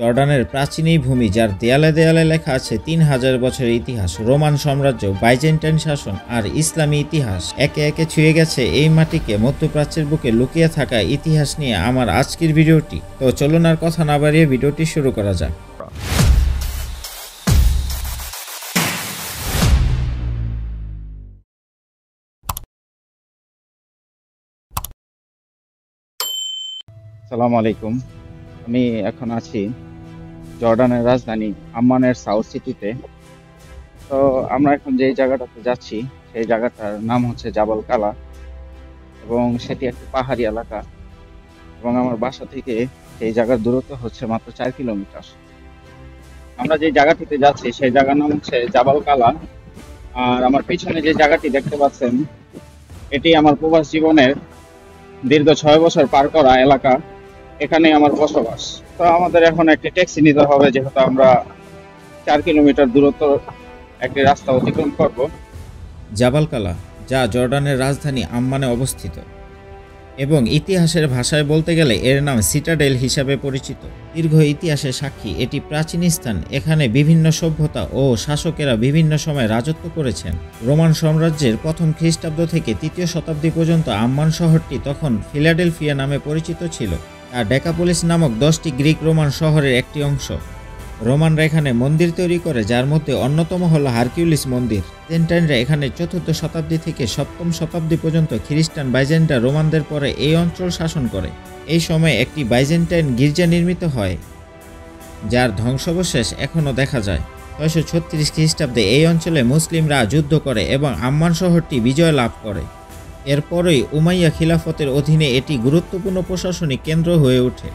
জর্ডানের প্রাচীন এই ভূমি, যার দেয়ালে দেয়ালে লেখা আছে 3000 বছরের ইতিহাস, রোমান সাম্রাজ্য, বাইজেন্টাইন শাসন আর ইসলামী ইতিহাস, একে একে ছুঁয়ে গেছে এই মাটিকে। মধ্যপ্রাচ্যের বুকে লুকিয়ে থাকা ইতিহাস নিয়ে আমার আজকের ভিডিওটি। তো চলুন আর কথা না বাড়িয়ে ভিডিওটি শুরু করা যাক। আসসালামু আলাইকুম। আমি এখন আছি জর্ডানের রাজধানী আম্মানের সাউথ সিটিতে। তো আমরা এখন যে জায়গাটাতে যাচ্ছি সেই জায়গাটার নাম হচ্ছে জাবাল কালা, এবং সেটি একটি পাহাড়ি এলাকা, এবং আমার বাসা থেকে সেই জায়গার দূরত্ব হচ্ছে মাত্র 4 কিলোমিটার। আমরা যে জায়গাটিতে যাচ্ছি সেই জায়গার নাম হচ্ছে জাবাল কালা। আর আমার পিছনে যে জায়গাটি দেখতে পাচ্ছেন, এটি আমার প্রবাস জীবনের দীর্ঘ 6 বছর পার করা এলাকা। এখানে আমার বসবাস। তো আমাদের এখন একটি ট্যাক্সি নিতে হবে, যেহেতু আমরা 4 কিলোমিটার দূরত্ব একটি রাস্তা অতিক্রম করব। জাবাল কালা, যা জর্ডানের রাজধানী আম্মানে অবস্থিত, এবং ইতিহাসের ভাষায় বলতে গেলে এর নাম সিটাডেল হিসাবে পরিচিত। দীর্ঘ ইতিহাসের সাক্ষী এটি প্রাচীন স্থান। এখানে বিভিন্ন সভ্যতা ও শাসকেরা বিভিন্ন সময় রাজত্ব করেছেন। রোমান সাম্রাজ্যের প্রথম খ্রিস্টাব্দ থেকে 3য় শতাব্দী পর্যন্ত আম্মান শহরটি তখন ফিলাডেলফিয়া নামে পরিচিত ছিল। তা ডেকাপোলিস নামক 10টি গ্রিক রোমান শহরের একটি অংশ। রোমানরা এখানে মন্দির তৈরি করে, যার মধ্যে অন্যতম হল হারকিউলিস মন্দির। বাইজেন্টাইনরা এখানে 4র্থ শতাব্দী থেকে 7ম শতাব্দী পর্যন্ত খ্রিস্টান বাইজেন্টাইন রোমানদের পরে এই অঞ্চল শাসন করে। এই সময় একটি বাইজেন্টাইন গির্জা নির্মিত হয়, যার ধ্বংসাবশেষ এখনও দেখা যায়। 636 খ্রিস্টাব্দে এই অঞ্চলে মুসলিমরা যুদ্ধ করে এবং আম্মান শহরটি বিজয় লাভ করে। এরপরই উমাইয়া খিলাফতের অধীনে এটি গুরুত্বপূর্ণ প্রশাসনিক কেন্দ্র হয়ে ওঠে।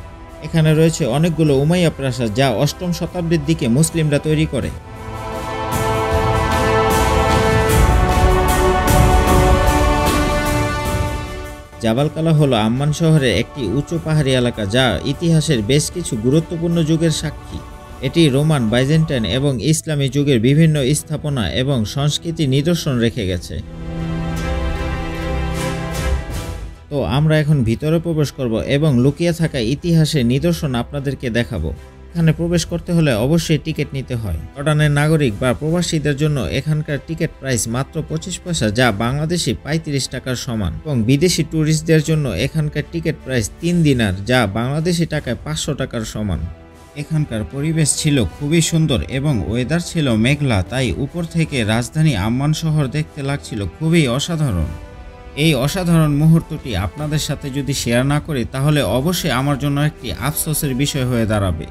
এখানে রয়েছে অনেকগুলো উমাইয়া প্রাসাদ, যা 8ম শতাব্দীর দিকে মুসলিমরা তৈরি করে। জাবাল কালা হলো আম্মান শহরের একটি উঁচু পাহাড়ি এলাকা, যা ইতিহাসের বেশ কিছু গুরুত্বপূর্ণ যুগের সাক্ষী। এটি রোমান, বাইজেন্টাইন এবং ইসলামী যুগের বিভিন্ন স্থাপনা এবং সংস্কৃতি নিদর্শন রেখে গেছে। তো আমরা এখন ভিতরে প্রবেশ করব এবং লুকিয়ে থাকা ইতিহাসের নিদর্শন আপনাদেরকে দেখাবো। এখানে প্রবেশ করতে হলে অবশ্যই টিকিট নিতে হয়। জর্ডানের নাগরিক বা প্রবাসীদের জন্য এখানকার টিকিট প্রাইস মাত্র 25 পয়সা, যা বাংলাদেশি 35 টাকার সমান, এবং বিদেশি ট্যুরিস্টদের জন্য এখানকার টিকিট প্রাইস 3 দিনার, যা বাংলাদেশি টাকায় 500 টাকার সমান। এখানকার পরিবেশ ছিল খুবই সুন্দর এবং ওয়েদার ছিল মেঘলা, তাই উপর থেকে রাজধানী আম্মান শহর দেখতে লাগছিল খুবই অসাধারণ। এই অসাধারণ মুহূর্তটি আপনাদের সাথে যদি শেয়ার না করি, তাহলে অবশ্যই আমার জন্য একটি আফসোসের বিষয় হয়ে দাঁড়াবে।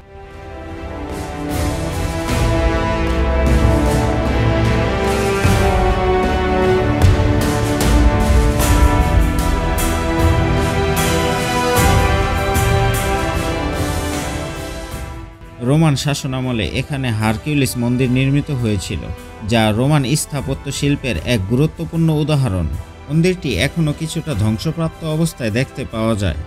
রোমান শাসনামলে এখানে হারকিউলিস মন্দির নির্মিত হয়েছিল, যা রোমান স্থাপত্য শিল্পের এক গুরুত্বপূর্ণ উদাহরণ। মন্দিরটি এখনও কিছুটা ধ্বংসপ্রাপ্ত অবস্থায় দেখতে পাওয়া যায়।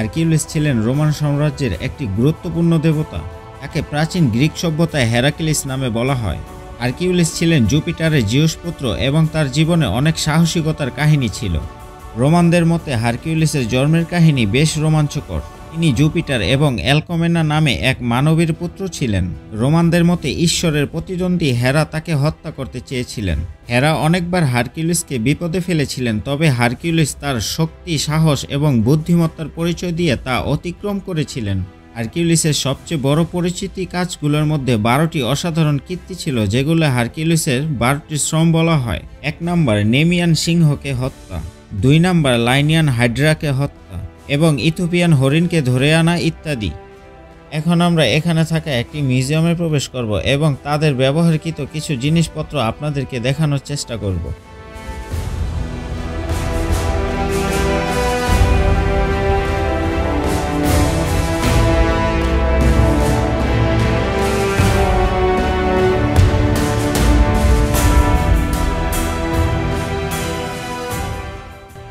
হারকিউলিস ছিলেন রোমান সাম্রাজ্যের একটি গুরুত্বপূর্ণ দেবতা। তাকে প্রাচীন গ্রিক সভ্যতায় হেরাক্লিস নামে বলা হয়। হারকিউলিস ছিলেন জুপিটারের জিউস পুত্র, এবং তার জীবনে অনেক সাহসিকতার কাহিনী ছিল। রোমানদের মতে হারকিউলিসের জন্মের কাহিনী বেশ রোমাঞ্চকর। তিনি জুপিটার এবং অ্যালকমেনা নামে এক মানবীর পুত্র ছিলেন। রোমানদের মতে ঈশ্বরের প্রতিদ্বন্দ্বী হেরা তাকে হত্যা করতে চেয়েছিলেন। হেরা অনেকবার হারকিউলিসকে বিপদে ফেলেছিলেন, তবে হারকিউলিস তার শক্তি, সাহস এবং বুদ্ধিমত্তার পরিচয় দিয়ে তা অতিক্রম করেছিলেন। হারকিউলিসের সবচেয়ে বড় পরিচিতি কাজগুলোর মধ্যে 12টি অসাধারণ কীর্তি ছিল, যেগুলো হারকিউলিসের 12টি শ্রম বলা হয়। 1 নম্বর নেমিয়ান সিংহকে হত্যা, 2 নম্বর লাইনিয়ান হাইড্রাকে হত্যা, এবং ইথিওপিয়ান হরিণকে ধরে আনা ইত্যাদি। এখন আমরা এখানে থাকা একটি মিউজিয়ামে প্রবেশ করব এবং তাদের ব্যবহারকৃত কিছু জিনিসপত্র আপনাদেরকে দেখানোর চেষ্টা করব।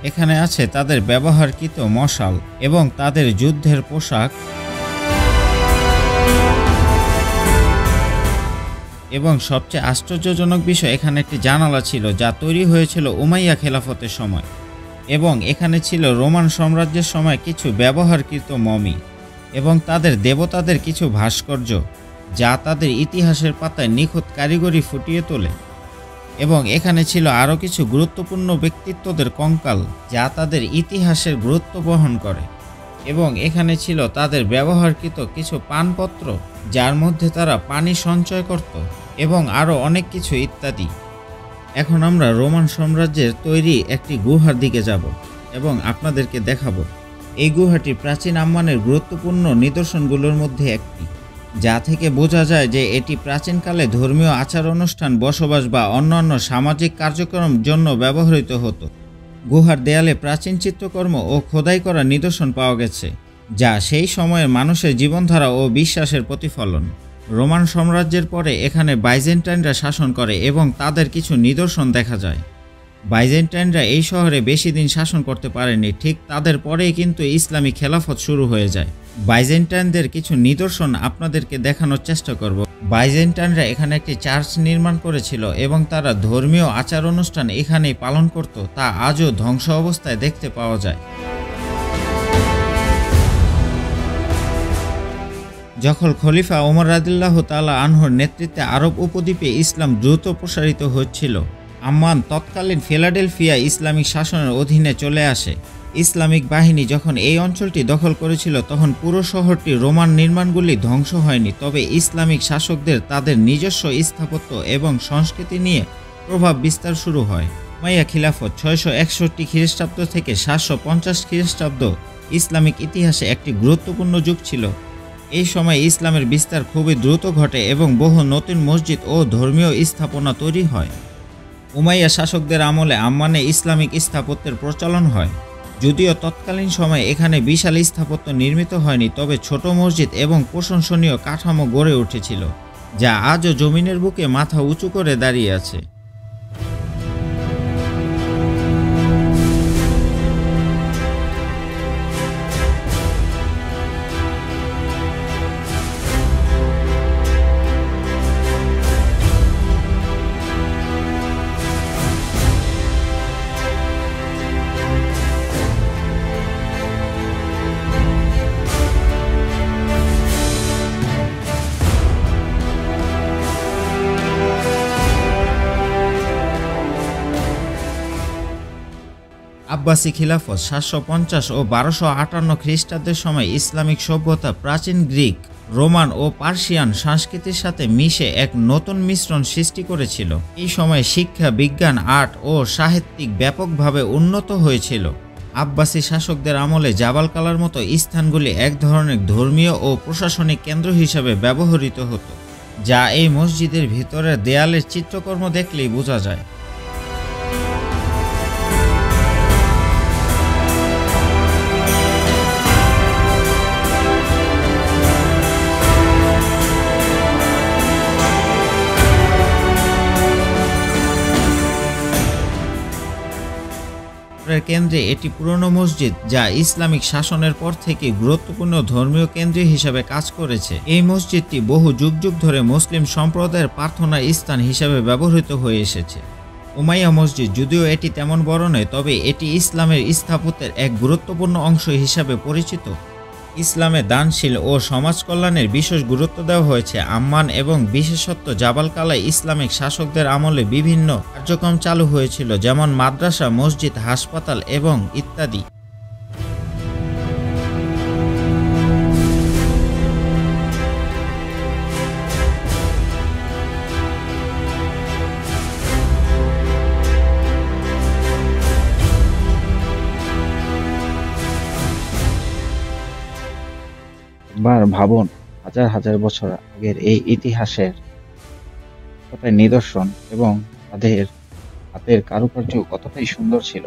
এখানে আছে তাদের ব্যবহারকৃত মশাল এবং তাদের যুদ্ধের পোশাক, এবং সবচেয়ে আশ্চর্যজনক বিষয়, এখানে একটি জানালা ছিল যা তৈরি হয়েছিল উমাইয়া খেলাফতের সময়, এবং এখানে ছিল রোমান সাম্রাজ্যের সময় কিছু ব্যবহারকৃত মমি এবং তাদের দেবতাদের কিছু ভাস্কর্য, যা তাদের ইতিহাসের পাতায় নিখুঁত কারিগরি ফুটিয়ে তোলে। এবং এখানে ছিল আরও কিছু গুরুত্বপূর্ণ ব্যক্তিত্বদের কঙ্কাল, যা তাদের ইতিহাসের গুরুত্ব বহন করে। এবং এখানে ছিল তাদের ব্যবহারকৃত কিছু পানপত্র, যার মধ্যে তারা পানি সঞ্চয় করত, এবং আরও অনেক কিছু ইত্যাদি। এখন আমরা রোমান সাম্রাজ্যের তৈরি একটি গুহার দিকে যাব এবং আপনাদেরকে দেখাবো। এই গুহাটি প্রাচীন আম্মানের গুরুত্বপূর্ণ নিদর্শনগুলোর মধ্যে একটি, যা থেকে বোঝা যায় যে এটি প্রাচীনকালে ধর্মীয় আচার অনুষ্ঠান, বসবাস বা অন্যান্য সামাজিক কার্যক্রম জন্য ব্যবহৃত হতো। গুহার দেয়ালে প্রাচীন চিত্রকর্ম ও খোদাই করা নিদর্শন পাওয়া গেছে, যা সেই সময়ের মানুষের জীবনধারা ও বিশ্বাসের প্রতিফলন। রোমান সাম্রাজ্যের পরে এখানে বাইজেন্টাইনরা শাসন করে এবং তাদের কিছু নিদর্শন দেখা যায়। বাইজেন্টাইনরা এই শহরে বেশি দিন শাসন করতে পারেনি, ঠিক তাদের পরেই কিন্তু ইসলামী খেলাফত শুরু হয়ে যায়। বাইজেন্টাইনদের কিছু নিদর্শন আপনাদেরকে দেখানোর চেষ্টা করব। বাইজেন্টাইনরা এখানে একটি চার্চ নির্মাণ করেছিল এবং তারা ধর্মীয় আচার অনুষ্ঠান এখানেই পালন করত, তা আজও ধ্বংস অবস্থায় দেখতে পাওয়া যায়। যখন খলিফা ওমর রাদিয়াল্লাহু তাআলা আনহুর নেতৃত্বে আরব উপদ্বীপে ইসলাম দ্রুত প্রসারিত হচ্ছিল, আম্মান তৎকালীন ফিলাডেলফিয়া ইসলামিক শাসনের অধীনে চলে আসে। ইসলামিক বাহিনী যখন এই অঞ্চলটি দখল করেছিল, তখন পুরো শহরটি রোমান নির্মাণগুলি ধ্বংস হয়নি, তবে ইসলামিক শাসকদের তাদের নিজস্ব স্থাপত্য এবং সংস্কৃতি নিয়ে প্রভাব বিস্তার শুরু হয়। উমাইয়া খিলাফত 661 খ্রিস্টাব্দ থেকে 750 খ্রিস্টাব্দ ইসলামিক ইতিহাসে একটি গুরুত্বপূর্ণ যুগ ছিল। এই সময় ইসলামের বিস্তার খুবই দ্রুত ঘটে এবং বহু নতুন মসজিদ ও ধর্মীয় স্থাপনা তৈরি হয়। উমাইয়া শাসকদের আমলে আম্মানে ইসলামিক স্থাপত্যের প্রচলন হয়। যদিও তৎকালীন সময়ে এখানে বিশাল স্থাপত্য নির্মিত হয়নি, তবে ছোট মসজিদ এবং প্রশংসনীয় কাঠামো গড়ে উঠেছিল, যা আজও জমিনের বুকে মাথা উঁচু করে দাঁড়িয়ে আছে। আব্বাসী খিলাফত 750 ও 1258 খ্রিস্টাব্দের সময় ইসলামিক সভ্যতা প্রাচীন গ্রিক, রোমান ও পার্সিয়ান সংস্কৃতির সাথে মিশে এক নতুন মিশ্রণ সৃষ্টি করেছিল। এই সময়ে শিক্ষা, বিজ্ঞান, আর্ট ও সাহিত্যিক ব্যাপকভাবে উন্নত হয়েছিল। আব্বাসী শাসকদের আমলে জাবাল কালার মতো স্থানগুলি এক ধরনের ধর্মীয় ও প্রশাসনিক কেন্দ্র হিসেবে ব্যবহৃত হতো, যা এই মসজিদের ভিতরের দেয়ালের চিত্রকর্ম দেখলেই বোঝা যায়। কেন্দ্রে এটি পুরনো মসজিদ, যা ইসলামিক শাসনের পর থেকে গুরুত্বপূর্ণ ধর্মীয় কেন্দ্র হিসেবে কাজ করেছে। এই মসজিদটি বহু যুগ যুগ ধরে মুসলিম সম্প্রদায়ের প্রার্থনার স্থান হিসেবে ব্যবহৃত হয়ে এসেছে। উমাইয়া মসজিদ, যদিও এটি তেমন বড় নয়, তবে এটি ইসলামের স্থাপত্যের এক গুরুত্বপূর্ণ অংশ হিসাবে পরিচিত। ইসলামে দানশীল ও সমাজ কল্যাণের বিশেষ গুরুত্ব দেওয়া হয়েছে। আম্মান এবং বিশেষত জাবাল কালায় ইসলামিক শাসকদের আমলে বিভিন্ন কার্যক্রম চালু হয়েছিল, যেমন মাদ্রাসা, মসজিদ, হাসপাতাল এবং ইত্যাদি। একবার ভাবুন, হাজার হাজার বছর আগের এই ইতিহাসের কতটাই নিদর্শন এবং তাদের হাতের কারুকার্য কতটাই সুন্দর ছিল,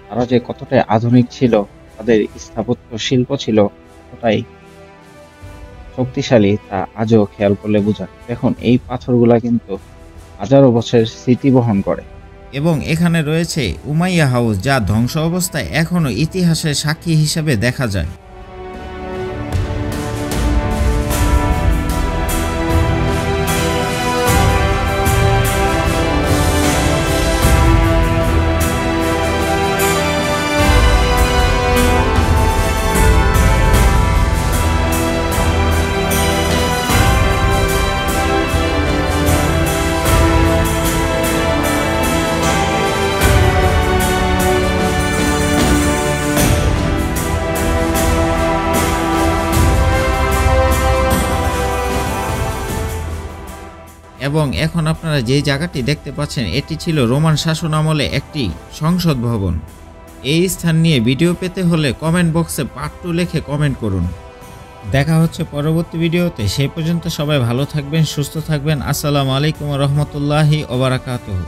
তারা যে কতটাই আধুনিক ছিল, তাদের স্থাপত্য শিল্প ছিল কতটাই শক্তিশালী, তা আজও খেয়াল করলে বোঝা যায়। দেখুন, এই পাথরগুলা কিন্তু হাজারো বছরের স্মৃতি বহন করে। এবং এখানে রয়েছে উমাইয়া হাউস, যা ধ্বংস অবস্থায় এখনও ইতিহাসের সাক্ষী হিসেবে দেখা যায়। এবং এখন আপনারা যে জায়গাটি দেখতে পাচ্ছেন, এটি ছিল রোমান শাসন আমলে একটি সংসদ ভবন। এই স্থান নিয়ে ভিডিও পেতে হলে কমেন্ট বক্সে পার্ট 2 লিখে কমেন্ট করুন। দেখা হচ্ছে পরবর্তী ভিডিওতে। সেই পর্যন্ত সবাই ভালো থাকবেন, সুস্থ থাকবেন। আসসালামু আলাইকুম ওয়া রাহমাতুল্লাহি ওয়া বারাকাতুহু।